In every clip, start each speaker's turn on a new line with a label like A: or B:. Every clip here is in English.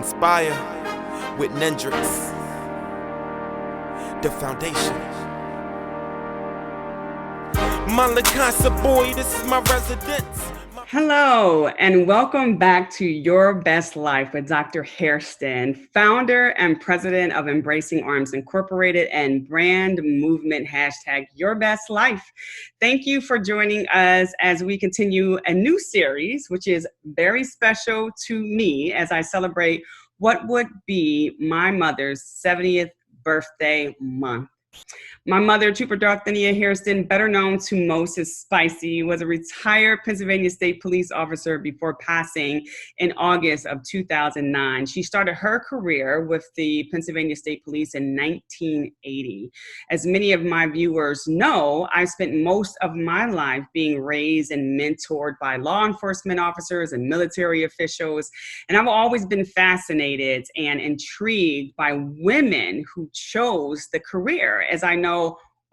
A: Inspire with Nendrix. The foundation. Malakasa boy, this is my residence.
B: Hello, and welcome back to Your Best Life with Dr. Hairston, founder and president of Embracing Arms Incorporated and brand movement hashtag Your Best Life. Thank you for joining us as we continue a new series, which is very special to me as I celebrate what would be my mother's 70th birthday month. My mother, Trooper Darthinia Hairston, better known to most as Spicy, was a retired Pennsylvania State Police officer before passing in August of 2009. She started her career with the Pennsylvania State Police in 1980. As many of my viewers know, I spent most of my life being raised and mentored by law enforcement officers and military officials, and I've always been fascinated and intrigued by women who chose the career, as I know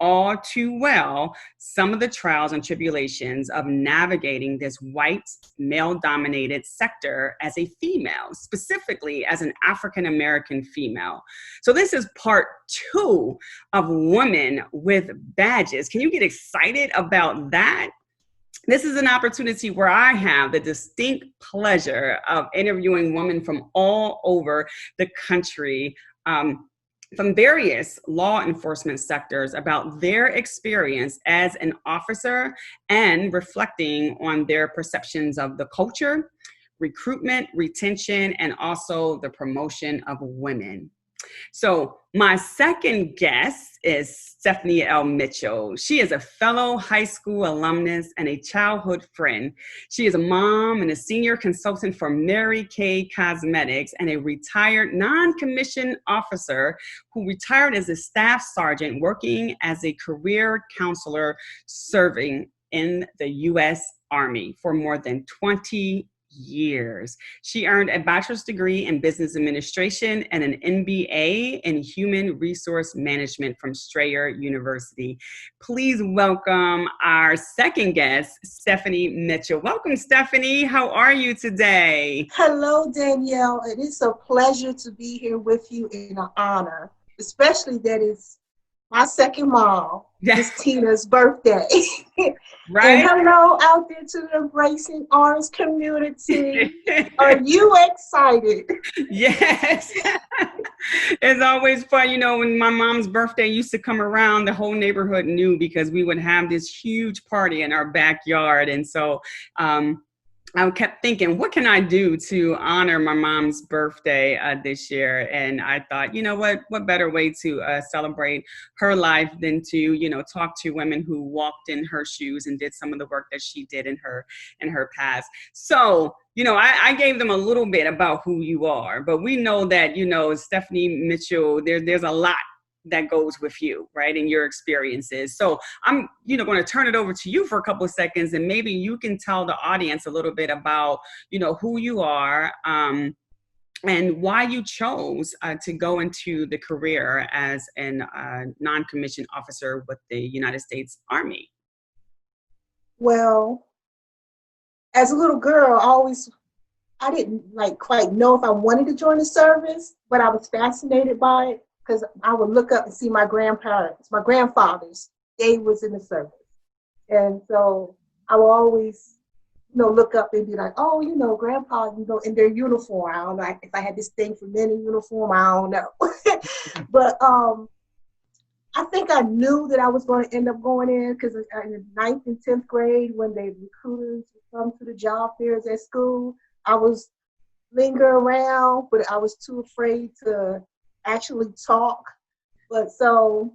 B: all too well some of the trials and tribulations of navigating this white, male-dominated sector as a female, specifically as an African-American female. So this is part 2 of Women with Badges. Can you get excited about that? This is an opportunity where I have the distinct pleasure of interviewing women from all over the country, from various law enforcement sectors about their experience as an officer and reflecting on their perceptions of the culture, recruitment, retention, and also the promotion of women. So my second guest is Stephanie L. Mitchell. She is a fellow high school alumnus and a childhood friend. She is a mom and a senior consultant for Mary Kay Cosmetics and a retired non-commissioned officer who retired as a staff sergeant working as a career counselor serving in the U.S. Army for more than 20 years. She earned a bachelor's degree in business administration and an MBA in human resource management from Strayer University. Please welcome our second guest, Stephanie Mitchell. Welcome, Stephanie. How are you today?
C: Hello, Danielle. It is a pleasure to be here with you and an honor, especially that it's my second mom, Miss Tina's birthday.
B: Right.
C: And hello out there to the Embracing Arms community. Are you excited?
B: Yes. It's always fun. You know, when my mom's birthday used to come around, the whole neighborhood knew because we would have this huge party in our backyard. And so, I kept thinking, what can I do to honor my mom's birthday this year? And I thought, you know what better way to celebrate her life than to, you know, talk to women who walked in her shoes and did some of the work that she did in her past. So, you know, I gave them a little bit about who you are, but we know that, you know, Stephanie Mitchell, there's a lot that goes with you, right, in your experiences. So I'm, you know, going to turn it over to you for a couple of seconds, and maybe you can tell the audience a little bit about, you know, who you are and why you chose to go into the career as a non-commissioned officer with the United States Army.
C: Well, as a little girl, I didn't quite know if I wanted to join the service, but I was fascinated by it. Because I would look up and see my grandfathers, they was in the service. And so I would always, you know, look up and be like, oh, you know, grandpa, you know, in their uniform. I don't know if I had this thing for men in uniform, I don't know. But I think I knew that I was going to end up going in because in the 9th and 10th grade, when the recruiters would come to the job fairs at school, I was linger around, but I was too afraid to actually talk. But so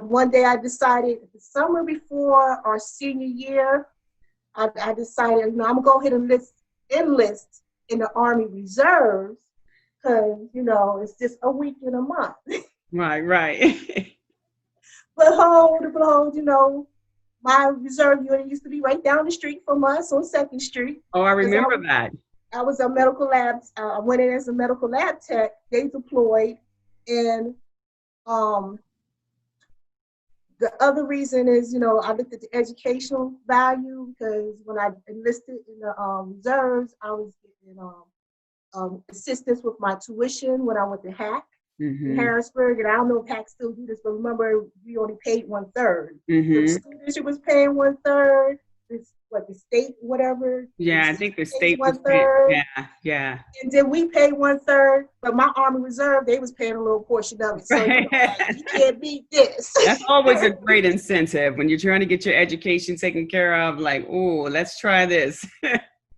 C: one day I decided the summer before our senior year, I decided, you know, I'm gonna go ahead and enlist in the Army Reserves because, you know, it's just a week and a month.
B: Right.
C: But behold, you know, my reserve unit used to be right down the street from us on 2nd Street.
B: Oh, I remember that.
C: I was a medical lab. I went in as a medical lab tech. They deployed, and the other reason is, you know, I looked at the educational value because when I enlisted in the reserves, I was getting assistance with my tuition when I went to HAC in
B: Mm-hmm.
C: Harrisburg. And I don't know if HAC still do this, but remember, we only paid 1/3. So the
B: Mm-hmm.
C: school district was paying 1/3. The state, whatever,
B: Yeah, I think the
C: pays
B: state was paying.
C: 1/3.
B: Yeah, yeah.
C: And then we paid 1/3, but my Army Reserve, they was paying a little portion of it. So,
B: Right.
C: like, you can't beat this.
B: That's always a great incentive when you're trying to get your education taken care of. Like, oh, let's try this.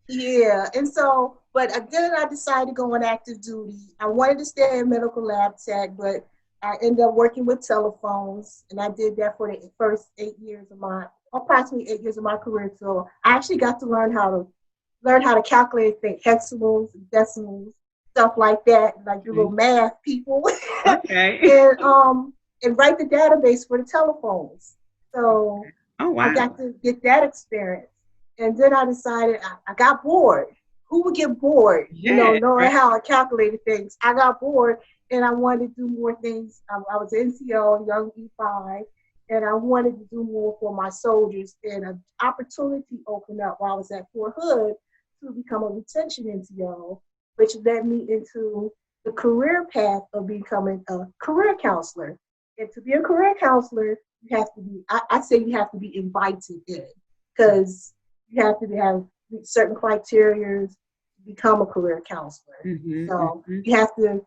C: Yeah, and so, but then I decided to go on active duty. I wanted to stay in medical lab tech, but I ended up working with telephones, and I did that for the first approximately 8 years of my career. So I actually got to learn how to calculate things, hexagons, decimals, stuff like that, like your little math people,
B: Okay.
C: and write the database for the telephones. So
B: Oh, wow.
C: I got to get that experience. And then I decided I got bored. Who would get bored?
B: Yeah,
C: knowing how I calculated things. I got bored and I wanted to do more things. I was NCO, young E5, and I wanted to do more for my soldiers. And an opportunity opened up while I was at Fort Hood to become a retention NCO, which led me into the career path of becoming a career counselor. And to be a career counselor, you have to be, I say you have to be invited in, because you have to have certain criteria to become a career counselor.
B: Mm-hmm,
C: So
B: mm-hmm.
C: you have to,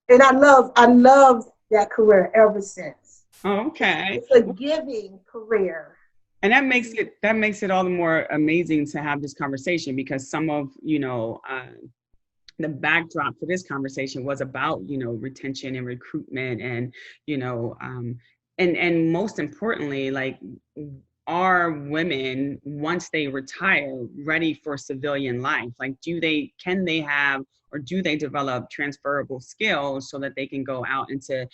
C: and I love that career ever since.
B: Okay.
C: It's a giving career.
B: And that makes it all the more amazing to have this conversation, because some of, the backdrop for this conversation was about, retention and recruitment and, and most importantly, like, are women, once they retire, ready for civilian life? Like, can they have, or do they develop transferable skills so that they can go out into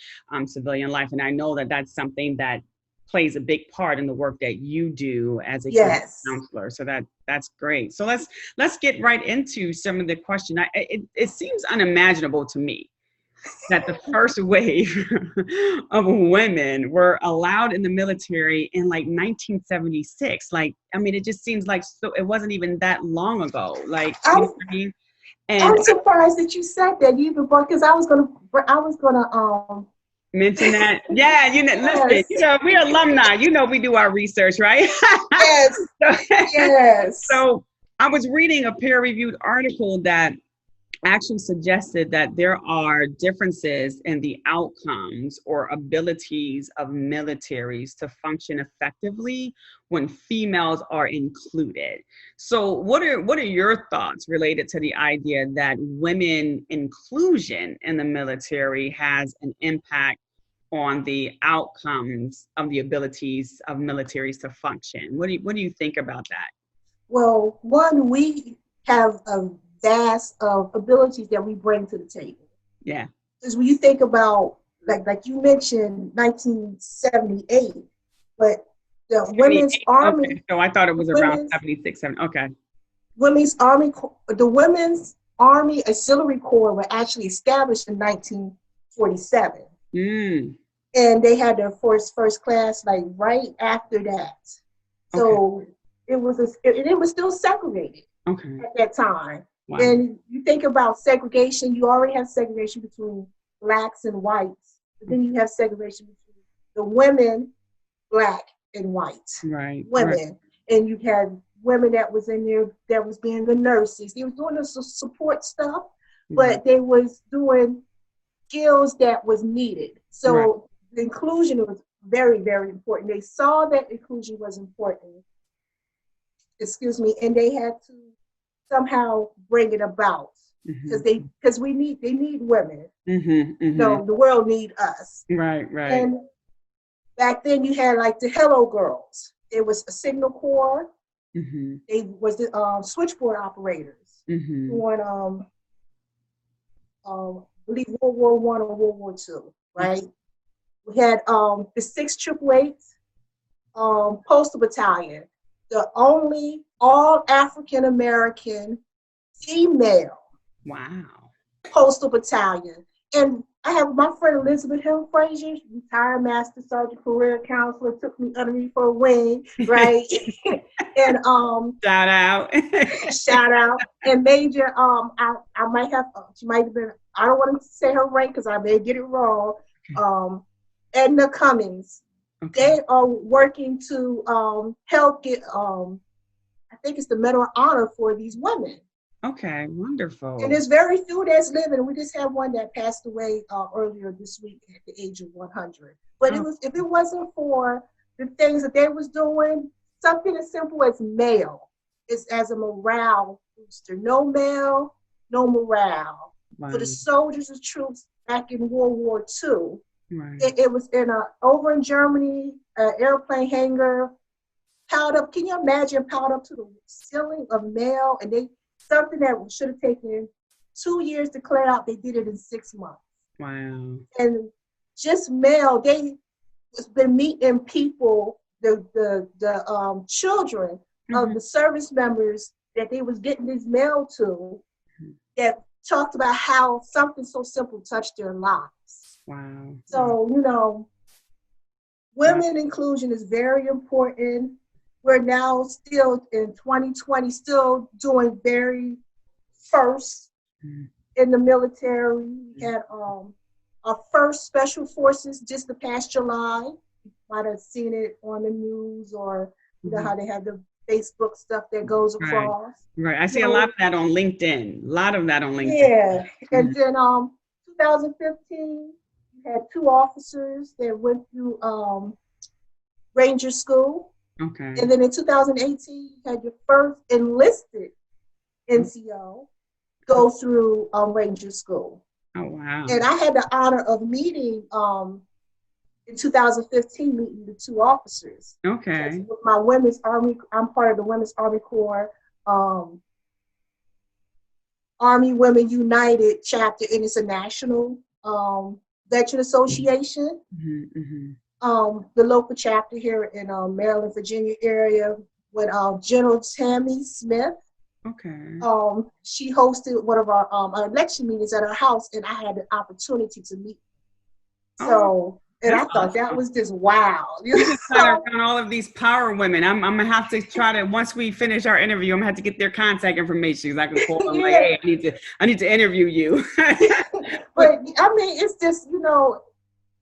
B: civilian life? And I know that that's something that plays a big part in the work that you do as a counselor. So that's great. So let's get right into some of the question. It seems unimaginable to me that the first wave of women were allowed in the military in like 1976. Like, I mean, it just seems like it wasn't even that long ago. Like, you know what I mean? And
C: I'm surprised that you said that, even because I was gonna
B: mention that. Yeah,
C: yes.
B: listen, we're alumni. We do our research, right?
C: Yes. Yes.
B: So I was reading a peer-reviewed article that actually suggested that there are differences in the outcomes or abilities of militaries to function effectively when females are included. So what are your thoughts related to the idea that women inclusion in the military has an impact on the outcomes of the abilities of militaries to function? What do you think about that?
C: Well, one, we have a vast of abilities that we bring to the table.
B: Yeah.
C: Because when you think about, like you mentioned, 1978, but the Women's Army.
B: Okay. So I thought it was around 76, 7. Okay.
C: Women's Army, the Women's Army Auxiliary Corps were actually established in 1947. And they had their first class like right after that. So it was still segregated at that time. Wow. And you think about segregation, you already have segregation between blacks and whites, but then you have segregation between the women, black and white women. Right. And you had women that was in there that was being the nurses. They were doing the support stuff, but they was doing skills that was needed. So the inclusion was very, very important. They saw that inclusion was important. And they had to somehow bring it about, because they need women. So the world need us. Right. And back then you had like the Hello Girls. There was a Signal Corps. They was the switchboard operators doing I believe World War I or World War II, right? We had the 6th Postal Battalion, the only all African American female postal battalion. And I have my friend Elizabeth Hill Frazier, retired master sergeant, career counselor, took me underneath her wing, right? And
B: Shout out.
C: shout out. And Major, I might have, she might have been, I don't want to say her rank because I may get it wrong. Edna Cummings.
B: Okay.
C: They are working to help get, I think it's the Medal of Honor for these women.
B: Okay, wonderful.
C: And there's very few that's living. We just had one that passed away earlier this week at the age of 100. But it was, if it wasn't for the things that they was doing, something as simple as mail is as a morale booster. No mail, no morale.
B: Wow.
C: For the soldiers and troops back in World War II,
B: Right.
C: it was in over in Germany, airplane hangar, piled up. Can you imagine piled up to the ceiling of mail? And they, something that should have taken 2 years to clear out, they did it in 6 months.
B: Wow.
C: And just mail, they has been meeting people, the children of the service members that they was getting this mail to, that talked about how something so simple touched their lives.
B: Wow.
C: So, you know, women inclusion is very important. We're now still in 2020, still doing very first in the military. We had our first special forces just the past July. You might have seen it on the news, or you know how they have the Facebook stuff that goes across.
B: Right. I see a lot of that on LinkedIn.
C: Yeah. And then 2015, you had 2 officers that went through Ranger School.
B: Okay.
C: And then in 2018, you had your first enlisted NCO go through Ranger School.
B: Oh, wow.
C: And I had the honor of meeting in 2015, meeting the 2 officers.
B: Okay.
C: With my Women's Army, I'm part of the Women's Army Corps Army Women United chapter, and it's a national veteran association. The local chapter here in Maryland, Virginia area with General Tammy Smith.
B: Okay.
C: She hosted one of our election meetings at her house, and I had the opportunity to meet. So, and I thought that was just wow.
B: You just kind of found all of these power women. I'm gonna have to try to, once we finish our interview, I'm gonna have to get their contact information. I can call them like, hey, I need to interview you.
C: But I mean, it's just, you know,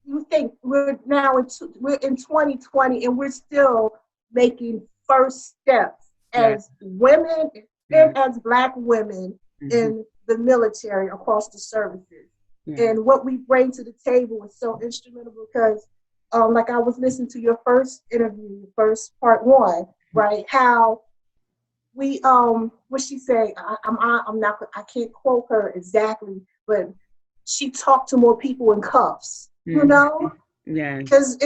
C: you think we're in 2020 and we're still making first steps as women and as Black women in the military across the services. And what we bring to the table is so instrumental because, like I was listening to your first interview, first part 1, right? How we, what she say? I can't quote her exactly, but she talked to more people in cuffs. You know, because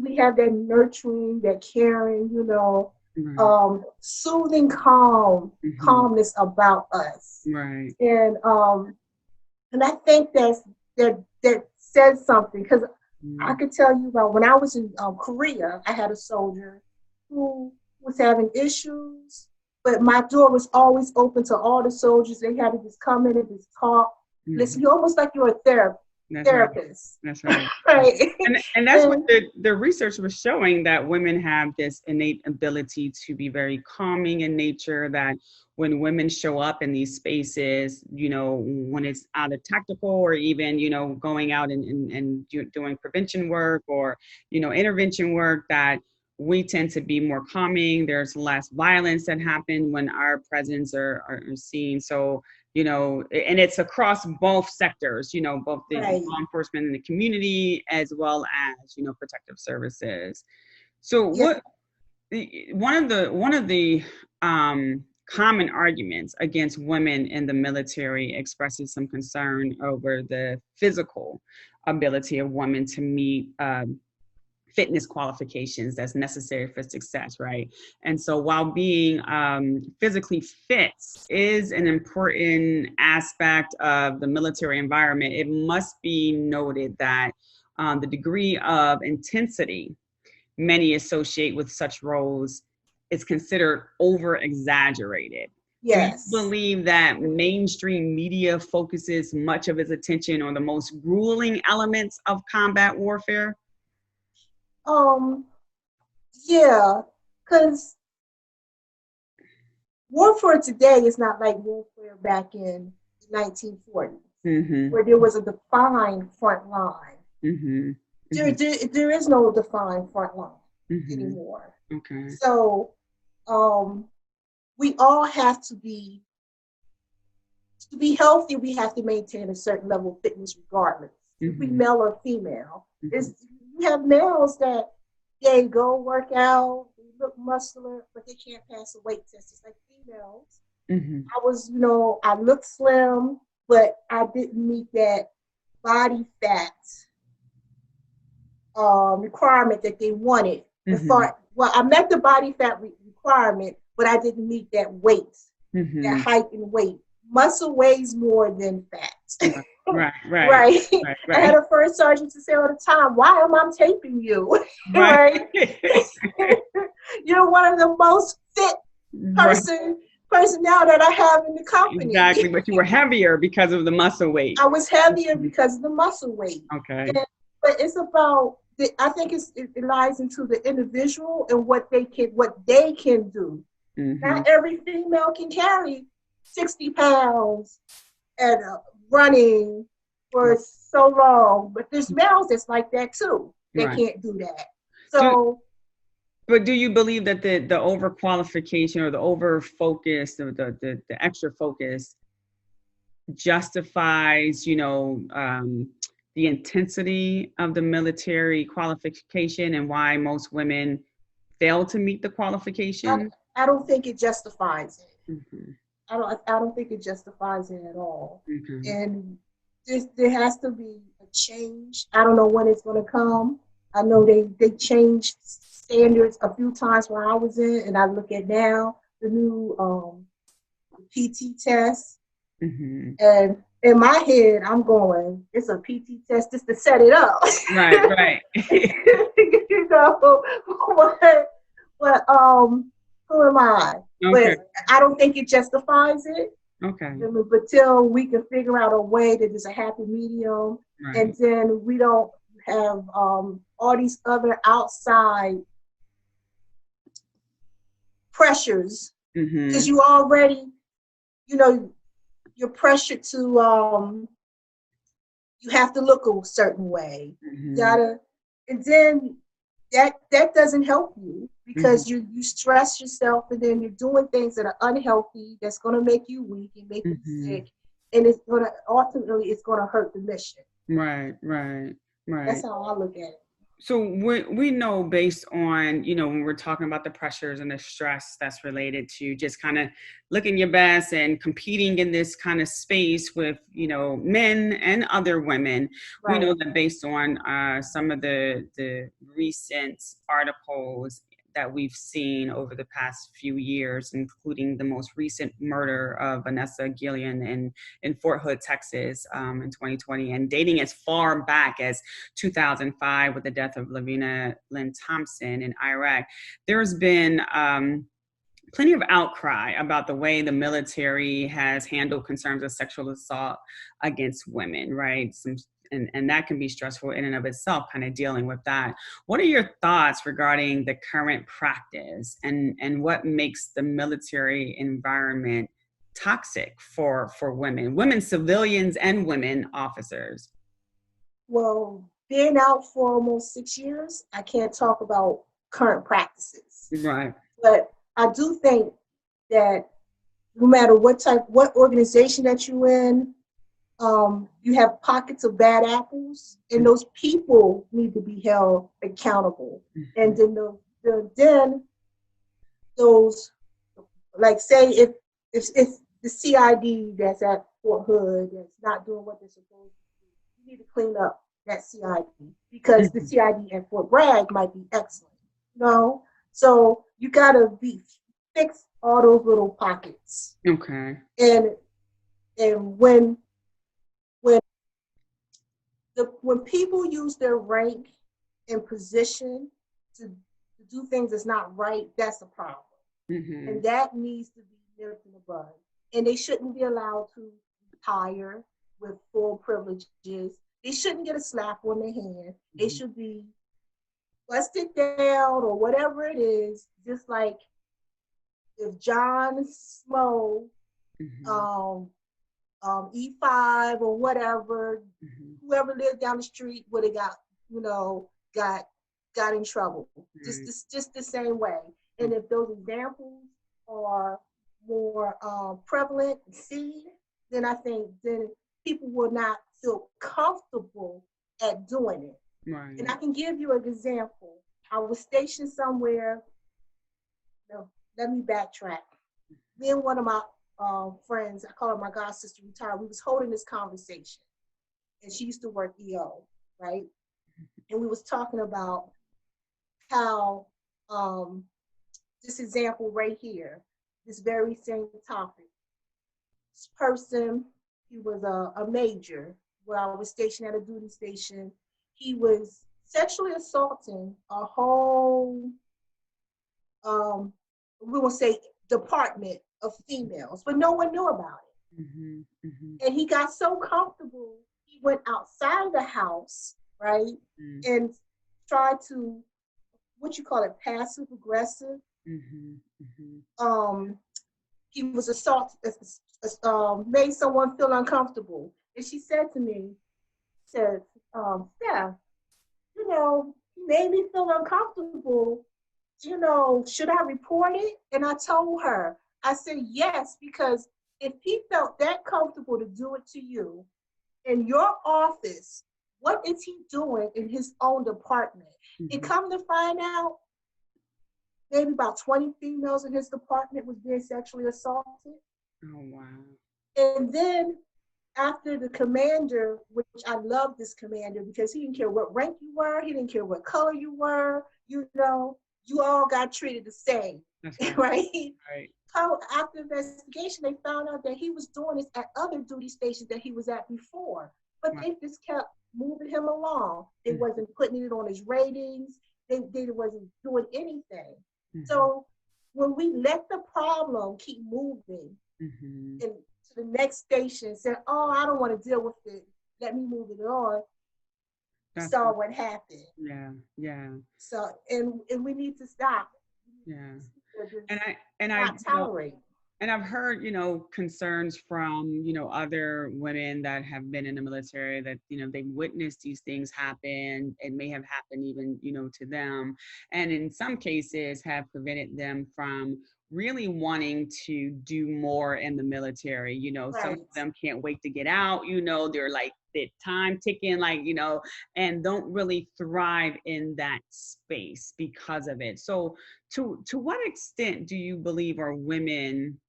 C: we have that nurturing, that caring, you know, soothing calmness about us, right? And I think that says something, because I could tell you about when I was in Korea, I had a soldier who was having issues, but my door was always open to all the soldiers. They had to just come in and just talk, listen. You almost like you're a therapist.
B: That's right. Right. And that's what the research was showing, that women have this innate ability to be very calming in nature, that when women show up in these spaces, you know, when it's out of tactical or even, you know, going out and doing prevention work or, you know, intervention work, that we tend to be more calming. There's less violence that happens when our presence are seen. So, you know, and it's across both sectors, you know, both the law enforcement and the community, as well as, you know, protective services. So one of the common arguments against women in the military expresses some concern over the physical ability of women to meet fitness qualifications that's necessary for success, right? And so while being physically fit is an important aspect of the military environment, it must be noted that the degree of intensity many associate with such roles is considered over-exaggerated.
C: Yes.
B: Do you believe that mainstream media focuses much of its attention on the most grueling elements of combat warfare?
C: Yeah, because warfare today is not like warfare back in the 1940s, where there was a defined front line. There is no defined front line anymore.
B: Okay.
C: So we all have to be healthy. We have to maintain a certain level of fitness regardless. If we male or female. You have males that they go work out, they look muscular, but they can't pass a weight test. It's like females. I was, I looked slim, but I didn't meet that body fat requirement that they wanted. I met the body fat requirement, but I didn't meet that weight, that height and weight. Muscle weighs more than fat. Right. I had a first sergeant to say all the time, "Why am I taping you?" Right. You're one of the most fit person now that I have in the company.
B: Exactly, but you were heavier because of the muscle weight.
C: I was heavier because of the muscle weight.
B: Okay.
C: But it's about I think it lies into the individual and what they can do. Not every female can carry 60 pounds and running for so long, but there's males that's like that too. They can't do that. So,
B: but do you believe that the overqualification or the over focus or the extra focus justifies, the intensity of the military qualification and why most women fail to meet the qualification?
C: I don't think it justifies it. I don't think it justifies it at all. And there has to be a change. I don't know when it's going to come. I know they changed standards a few times when I was in, and I look at now the new PT test. And in my head, I'm going, it's a PT test just to set it up.
B: Right.
C: But who am I?
B: Okay.
C: But I don't think it justifies it.
B: Okay.
C: But till we can figure out a way that is a happy medium, and then we don't have all these other outside pressures, because you already, you're pressured to you have to look a certain way. You gotta, and then that doesn't help you, because you stress yourself, and then you're doing things that are unhealthy, that's going to make you weak and make you sick, and it's going to ultimately hurt the mission. Right. That's how I look at it.
B: So we know, based on, when we're talking about the pressures and the stress that's related to just kind of looking your best and competing in this kind of space with, men and other women, we know that based on some of the recent articles that we've seen over the past few years, including the most recent murder of Vanessa Guillen in Fort Hood, Texas, in 2020, and dating as far back as 2005 with the death of Lavina Lynn Thompson in Iraq. There's been plenty of outcry about the way the military has handled concerns of sexual assault against women, right? And that can be stressful in and of itself, kind of dealing with that. What are your thoughts regarding the current practice and what makes the military environment toxic for women civilians and women officers?
C: Well, being out for almost 6 years, I can't talk about current practices.
B: Right.
C: But I do think that no matter what organization that you're in, you have pockets of bad apples, and those people need to be held accountable. And then then those, like, say if the CID that's at Fort Hood that's not doing what they're supposed to do, you need to clean up that CID, because the CID at Fort Bragg might be excellent. So you gotta fix all those little pockets.
B: Okay.
C: And when people use their rank and position to do things that's not right, that's a problem. And that needs to be nipped in the bud. And they shouldn't be allowed to retire with full privileges. They shouldn't get a slap on their hand. They should be busted down or whatever it is, just like if John Snow, E5 or whatever, whoever lived down the street would have got, got in trouble. Just the same way. And if those examples are more prevalent and seen, then I think then people will not feel comfortable at doing it.
B: Right.
C: And I can give you an example. I was stationed somewhere. No, let me backtrack. Me and one of my friends, I call her my god sister, retired. We was holding this conversation, and she used to work EO, right? And we was talking about how this example right here, this very same topic. This person, he was a major where I was stationed at a duty station. He was sexually assaulting a whole, we will say, department of females, but no one knew about it. And he got so comfortable, he went outside of the house, right, and tried to, what you call it, passive aggressive. He was made someone feel uncomfortable. And she said to me, Steph, he made me feel uncomfortable. Should I report it? And I told her, I said, yes, because if he felt that comfortable to do it to you in your office, what is he doing in his own department? And come to find out, maybe about 20 females in his department was being sexually assaulted.
B: Oh, wow.
C: And then after the commander, which I love this commander because he didn't care what rank you were, he didn't care what color you were, you all got treated the same, right?
B: Right.
C: So after investigation, they found out that he was doing this at other duty stations that he was at before, but they just kept moving him along. They wasn't putting it on his ratings. They wasn't doing anything. So when we let the problem keep moving and to the next station, say, oh, I don't want to deal with it, let me move it on, saw what happened.
B: Yeah.
C: So, and we need to stop.
B: Yeah.
C: And I tolerate.
B: And I've heard, concerns from, other women that have been in the military that, they witnessed these things happen. It may have happened even, to them. And in some cases have prevented them from really wanting to do more in the military. Some of them can't wait to get out, they're like, the time ticking, and don't really thrive in that space because of it. So to what extent do you believe are women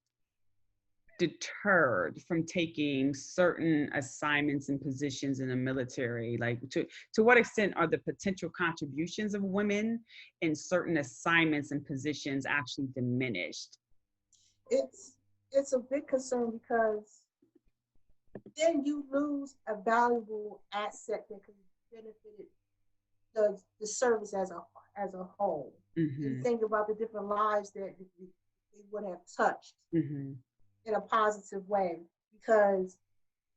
B: deterred from taking certain assignments and positions in the military? Like to what extent are the potential contributions of women in certain assignments and positions actually diminished?
C: It's a big concern because then you lose a valuable asset that could benefit the service as a whole. You think about the different lives that they would have touched in a positive way because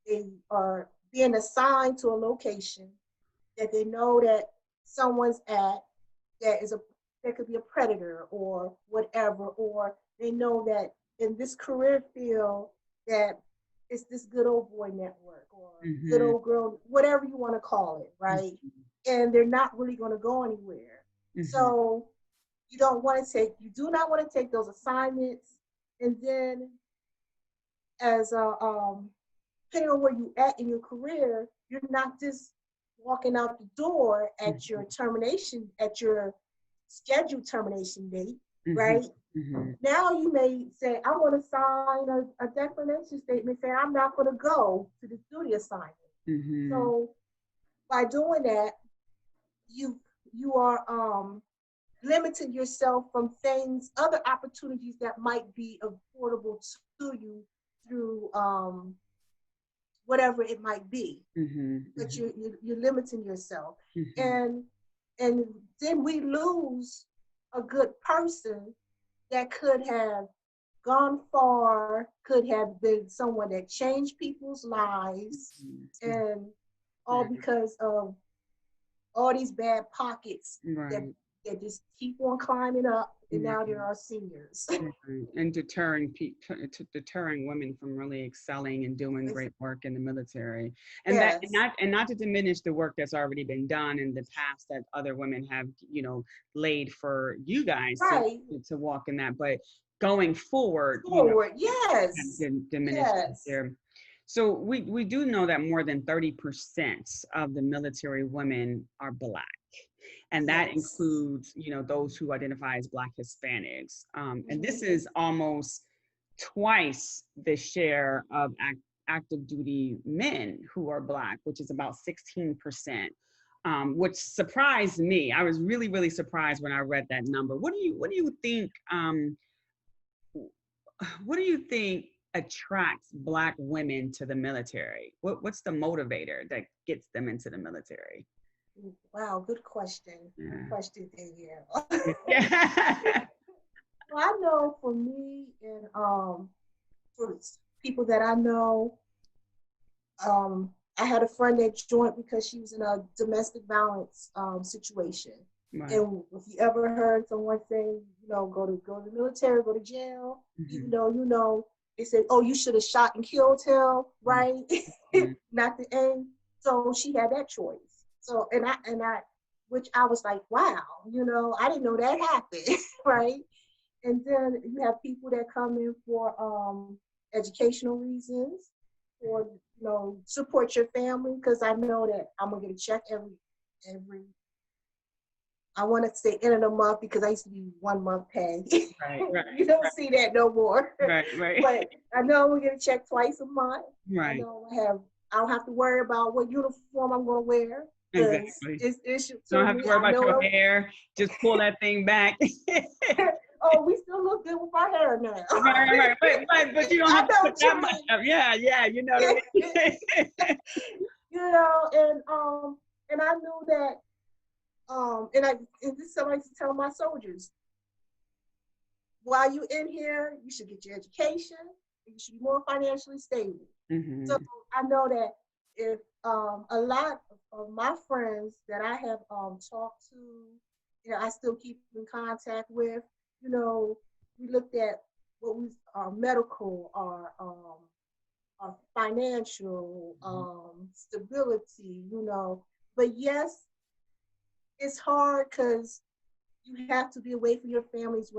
C: they are being assigned to a location that they know that someone's at that could be a predator or whatever, or they know that in this career field that it's this good old boy network or good old girl, whatever you want to call it, right? And they're not really going to go anywhere. So you do not want to take those assignments, and then as depending on where you at in your career, you're not just walking out the door at your termination, at your scheduled termination date, right? Now you may say, I want to sign a declination statement saying I'm not going to go to this duty assignment. So by doing that, you are limiting yourself from other opportunities that might be affordable to you through whatever it might be. But you're limiting yourself. And then we lose a good person that could have gone far, could have been someone that changed people's lives, and all because of all these bad pockets that just keep on climbing up, and now there are seniors.
B: And deterring women from really excelling and doing great work in the military, and not to diminish the work that's already been done in the past that other women have, laid for you guys to walk in that, but going forward, diminish there. So we do know that more than 30% of the military women are Black. And that includes, those who identify as Black Hispanics. And this is almost twice the share of active duty men who are Black, which is about 16%, which surprised me. I was really, really surprised when I read that number. What do you think? What do you think attracts Black women to the military? What's the motivator that gets them into the military?
C: Wow, good question. Good question, Danielle.
B: Yeah.
C: Well, I know for me and for people that I know, I had a friend that joined because she was in a domestic violence situation. Right. And if you ever heard someone say, go to the military, go to jail, even though, they said, oh, you should have shot and killed him, right? Not the end. So she had that choice. So, and I, which I was like, wow, I didn't know that happened, right? And then you have people that come in for educational reasons, or support your family, because I know that I'm gonna get a check every. I want to say end of the month, because I used to be 1 month pay. Right. You don't see that no more. Right. But I know I'm gonna get a check twice a month. Right. I know I don't have to worry about what uniform I'm gonna wear.
B: Exactly.
C: It's
B: don't have to worry about your hair. Just pull that thing back.
C: Oh, we still look good with our hair now.
B: Right. But you don't have to put that much up. Yeah. You know what I mean?
C: And I knew that. And this is something I used to tell my soldiers. While you in here, you should get your education, and you should be more financially stable. Mm-hmm. So I know that if a lot of my friends that I have talked to, I still keep in contact with, we looked at what was medical, our financial stability, but yes, it's hard because you have to be away from your families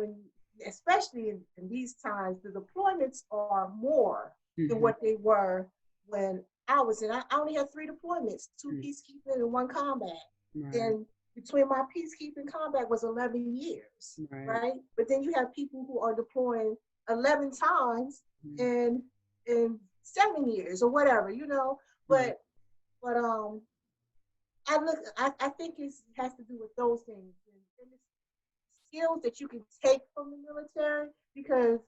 C: especially in these times, the deployments are more than what they were when I was in. I only had 3 deployments, 2 peacekeeping and 1 combat. Right. And between my peacekeeping combat was 11 years, right? But then you have people who are deploying 11 times in 7 years or whatever, but I think it has to do with those things and the skills that you can take from the military, because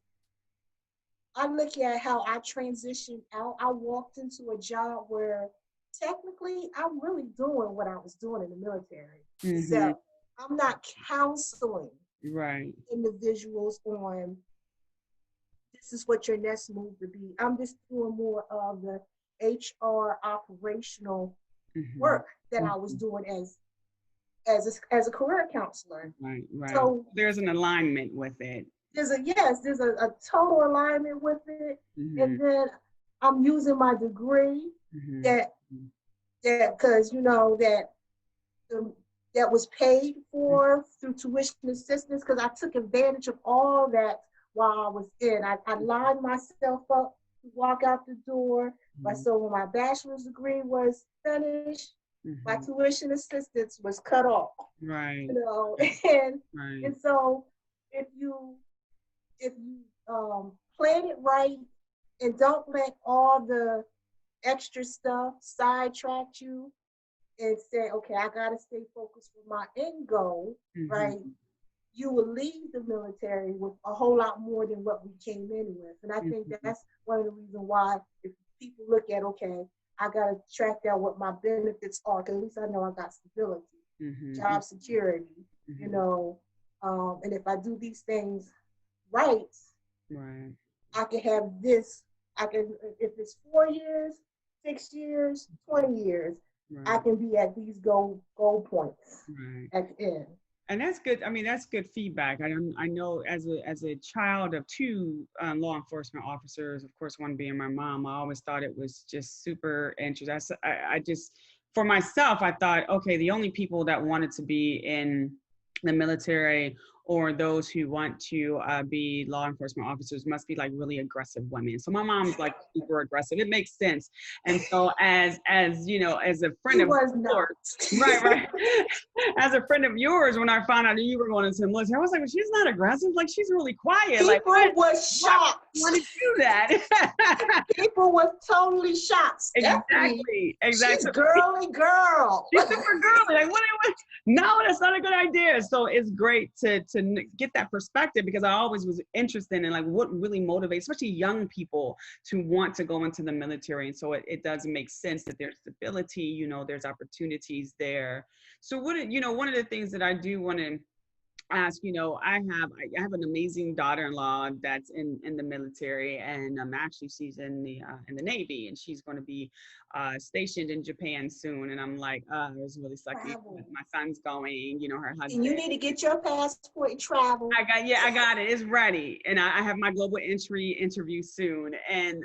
C: I look at how I transitioned out. I walked into a job where technically I'm really doing what I was doing in the military. Mm-hmm. So I'm not counseling individuals on this is what your next move would be. I'm just doing more of the HR operational work that I was doing as a career counselor. Right.
B: So there's an alignment with it.
C: There's a total alignment with it. And then I'm using my degree that because that was paid for through tuition assistance, because I took advantage of all that while I was in. I lined myself up to walk out the door. So when my bachelor's degree was finished, my tuition assistance was cut off. Right. And so if you plan it right and don't let all the extra stuff sidetrack you and say, okay, I gotta stay focused for my end goal, right? You will leave the military with a whole lot more than what we came in with. And I think that's one of the reasons why, if people look at, okay, I gotta track down what my benefits are, because at least I know I got stability, job security, and if I do these things right,
B: Right.
C: I can have this. I can, if it's 4 years, 6 years, 20 years, I
B: Right.
C: can be at these goal points
B: Right.
C: at the end.
B: And that's good. I mean, that's good feedback. I know as a child of two law enforcement officers, of course, one being my mom, I always thought it was just super interesting. I just, for myself, I thought, okay, the only people that wanted to be in the military or those who want to be law enforcement officers must be like really aggressive women. So my mom's like super aggressive. It makes sense. And so as you know, as a friend
C: He
B: of
C: was not.
B: yours, right. As a friend of yours, when I found out that you were going into the military, I was like, well, she's not aggressive. Like, she's really quiet. Like,
C: People was shocked.
B: why would you do that?
C: People was totally shocked.
B: Exactly.
C: She's girly girl.
B: She's super girly. Like, what? No, that's not a good idea. So it's great to get that perspective, because I always was interested in like what really motivates, especially young people, to want to go into the military. And so it does make sense that there's stability, you know, there's opportunities there. So one of the things that I do want to ask, you know, I have an amazing daughter-in-law that's in the military, and actually she's in the Navy, and she's going to be stationed in Japan soon. And I'm like, it was really sucky.
C: Travel.
B: My son's going, you know, her husband.
C: And you need to get your passport and travel.
B: I got it. It's ready, and I have my global entry interview soon, and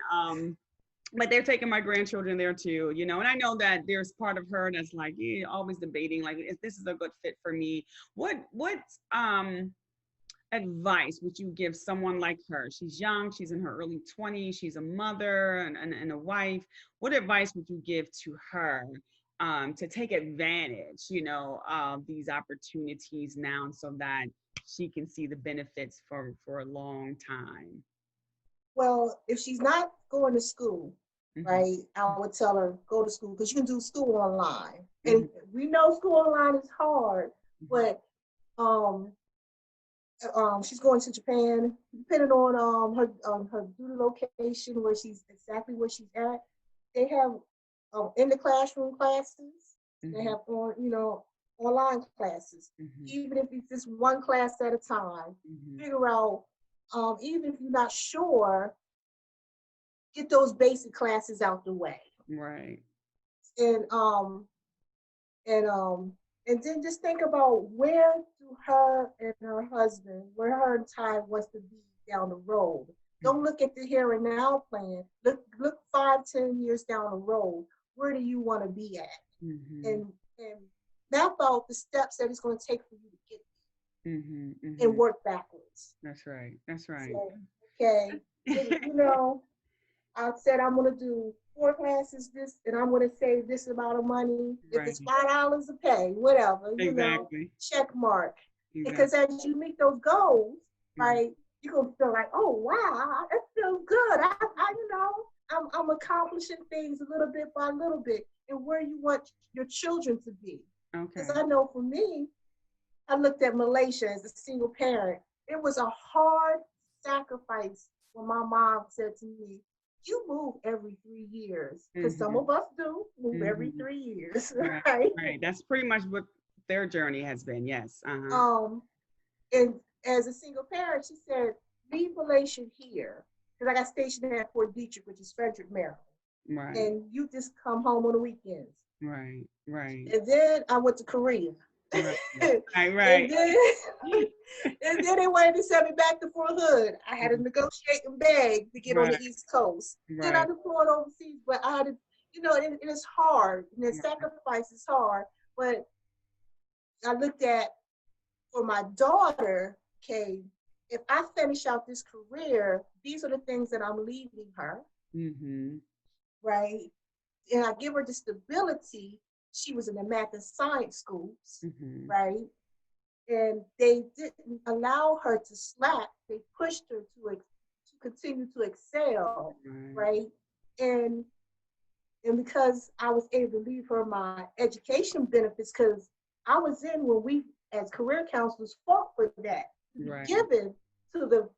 B: but they're taking my grandchildren there too, you know, and I know that there's part of her that's like, yeah, always debating, like, if this is a good fit for me. What advice would you give someone like her? She's young, she's in her early 20s, she's a mother and a wife. What advice would you give to her to take advantage, you know, of these opportunities now, so that she can see the benefits for a long time?
C: Well, if she's not going to school, right, I would tell her go to school, because you can do school online. And we know school online is hard, but she's going to Japan, depending on her duty location, exactly where she's at. They have in the classroom classes. They have online classes. Even if it's just one class at a time, figure out. Even if you're not sure, get those basic classes out the way.
B: Right.
C: And then just think about where do her and her husband, where her and Ty wants to be down the road. Don't look at the here and now plan. Look 5-10 years down the road. Where do you want to be at? And map out the steps that it's going to take for you to get there. And work backwards.
B: That's right. That's right.
C: So, okay. You know, I said I'm going to do 4 classes and I'm going to save this amount of money. If it's $5 a pay, whatever, you know, check mark. Because as you meet those goals, right, you're going to feel like, oh, wow, that feels good. I'm accomplishing things a little bit by little bit, and where you want your children to be. Because I know for me, I looked at Malaysia as a single parent. It was a hard sacrifice when my mom said to me, you move every 3 years. Because some of us do move every 3 years, right?
B: Right. That's pretty much what their journey has been, yes.
C: And as a single parent, she said, leave Malaysia here. Because I got stationed at Fort Detrick, which is Frederick, Maryland.
B: Right.
C: And you just come home on the weekends.
B: Right.
C: And then I went to Korea.
B: Right.
C: And then they wanted to send me back to Fort Hood. I had to negotiate and beg to get on the East Coast. Then I deployed overseas, but I had to, you know, it is hard. And the sacrifice is hard. But I looked at, for my daughter, okay, if I finish out this career, these are the things that I'm leaving her. Right? And I give her the stability. She was in the math and science schools, right? And they didn't allow her to slack. They pushed her to continue to excel, right? And because I was able to leave her my education benefits, because I was in when we, as career counselors, fought for that, given to the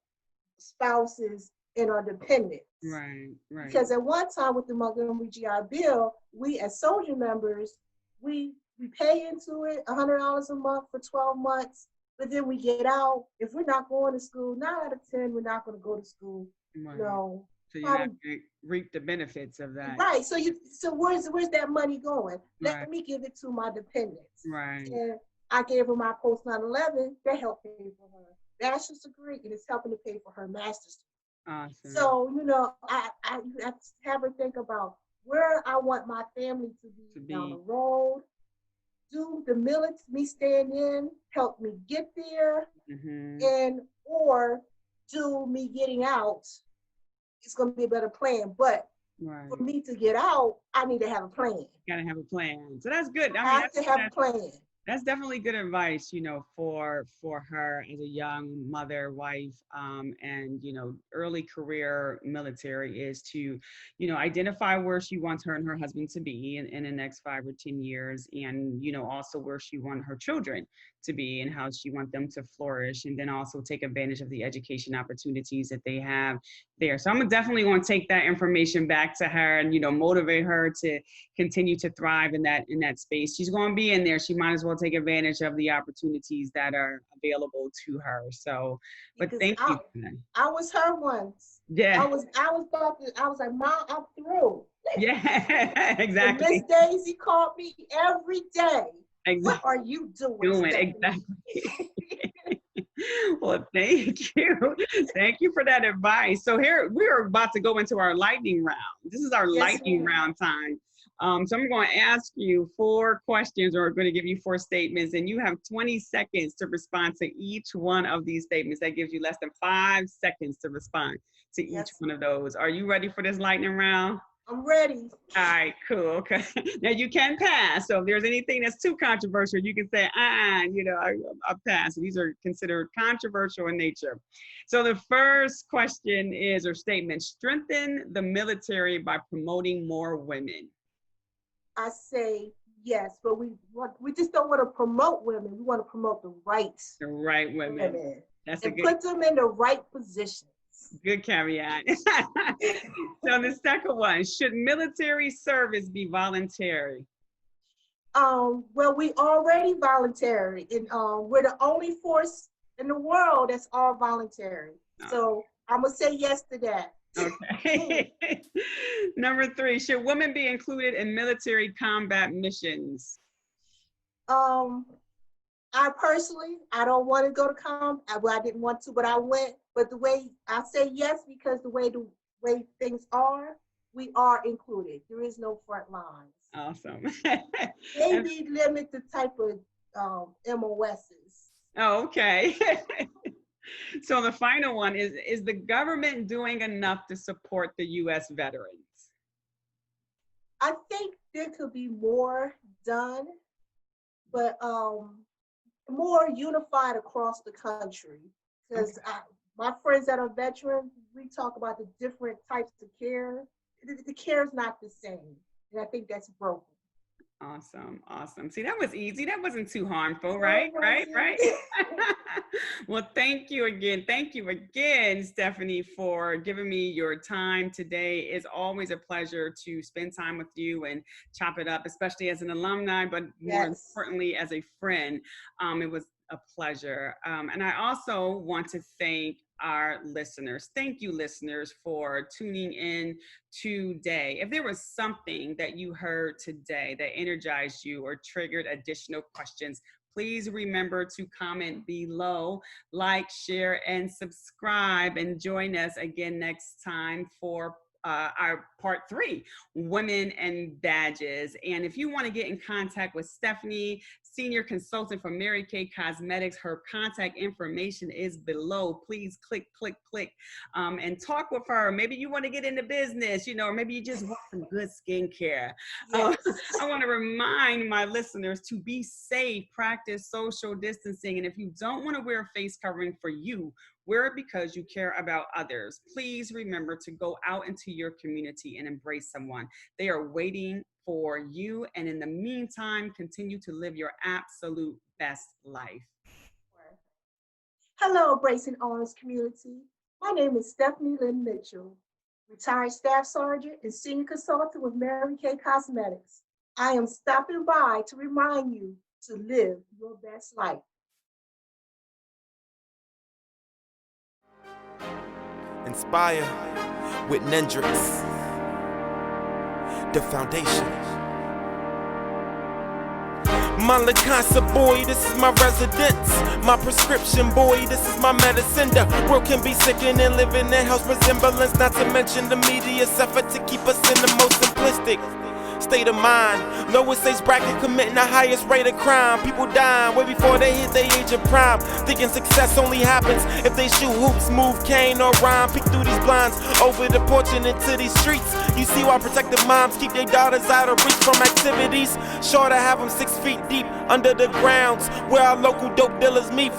C: spouses and our dependents. Right. Because at one time with the Montgomery GI Bill, we as soldier members, we pay into it $100 a month for 12 months, But then we get out. If we're not going to school, 9 out of 10, we're not going to go to school.
B: Right.
C: No.
B: So you're not going to reap the benefits of that.
C: Right. So where's that money going?
B: Right.
C: Let me give it to my dependents.
B: Right.
C: And I gave her my post 9/11. That helped pay for her bachelor's degree, and it's helping to pay for her master's degree.
B: Awesome.
C: So I have to have her think about where I want my family to be down the road. Do the military, me staying in, help me get there, and or do me getting out. It's going to be a better plan. But for me to get out, I need to have a plan.
B: You got to have a plan. So that's good.
C: I have to have a plan.
B: That's definitely good advice, for her as a young mother, wife, and, early career military is to, identify where she wants her and her husband to be in the next 5 or 10 years. And, also where she wants her children to be and how she wants them to flourish. And then also take advantage of the education opportunities that they have there. So I'm definitely going to take that information back to her and, motivate her to continue to thrive in that space. She's going to be in there. She might as well take advantage of the opportunities that are available to her. So, but thank you.
C: I was her once.
B: Yeah.
C: I was like, Mom, I'm through.
B: Yeah, exactly.
C: Miss Daisy called me every day.
B: Exactly.
C: What are you doing?
B: Exactly. Well, thank you. Thank you for that advice. So here we are about to go into our lightning round. This is our lightning round time. So I'm going to ask you 4 questions, or I'm going to give you 4 statements, and you have 20 seconds to respond to each one of these statements. That gives you less than 5 seconds to respond to each one of those. Are you ready for this lightning round?
C: I'm ready.
B: All right, cool. Okay. Now you can pass. So if there's anything that's too controversial, you can say, I'll pass. These are considered controversial in nature. So the first question is, or statement, strengthen the military by promoting more women.
C: I say yes, but we just don't want to promote women. We want to promote the right women.
B: That's
C: and put them in the right position.
B: Good caveat. So the second one, should military service be voluntary?
C: Well, we already voluntary, and we're the only force in the world that's all voluntary. So I'm gonna say yes to that.
B: Okay. Number 3, should women be included in military combat missions?
C: I personally, I don't want to go to combat. Well, I didn't want to, but I went. But the way I say yes, because the way things are, we are included. There is no front lines.
B: Awesome.
C: Maybe limit the type of MOSs.
B: Oh, okay. So the final one is the government doing enough to support the U.S. veterans?
C: I think there could be more done, but more unified across the country. Because my friends that are veterans, we talk about the different types of care. The care is not the same, and I think that's broken.
B: Awesome. See, that was easy. That wasn't too harmful, right? Right. Well, thank you again. Thank you again, Stephanie, for giving me your time today. It's always a pleasure to spend time with you and chop it up, especially as an alumni, but more importantly, as a friend. It was a pleasure. And I also want to thank our listeners. Thank you, listeners, for tuning in today. If there was something that you heard today that energized you or triggered additional questions, please remember to comment below, like, share, and subscribe, and join us again next time for our part 3, women and badges. And if you want to get in contact with Stephanie, senior consultant for Mary Kay Cosmetics, her contact information is below. Please click, and talk with her. Maybe you want to get into business, or maybe you just want some good skincare. I want to remind my listeners to be safe, practice social distancing. And if you don't want to wear a face covering for you, wear it because you care about others. Please remember to go out into your community and embrace someone. They are waiting for you. And in the meantime, continue to live your absolute best life.
C: Hello, Embracing Arms community. My name is Stephanie Lynn Mitchell, retired staff sergeant and senior consultant with Mary Kay Cosmetics. I am stopping by to remind you to live your best life.
A: Inspire with Nendrix. The foundation. My LaCasa boy, this is my residence. My prescription boy, this is my medicine. The world can be sickening and living in house resemblance. Not to mention the media's effort to keep us in the most simplistic state of mind. Lowest age bracket committing the highest rate of crime. People dying way before they hit their age of prime. Thinking success only happens if they shoot hoops, move cane or rhyme. Peek through these blinds, over the porch and into these streets. You see why protective moms keep their daughters out of reach from activities. Sure to have them 6 feet deep under the grounds where our local dope dealers meet.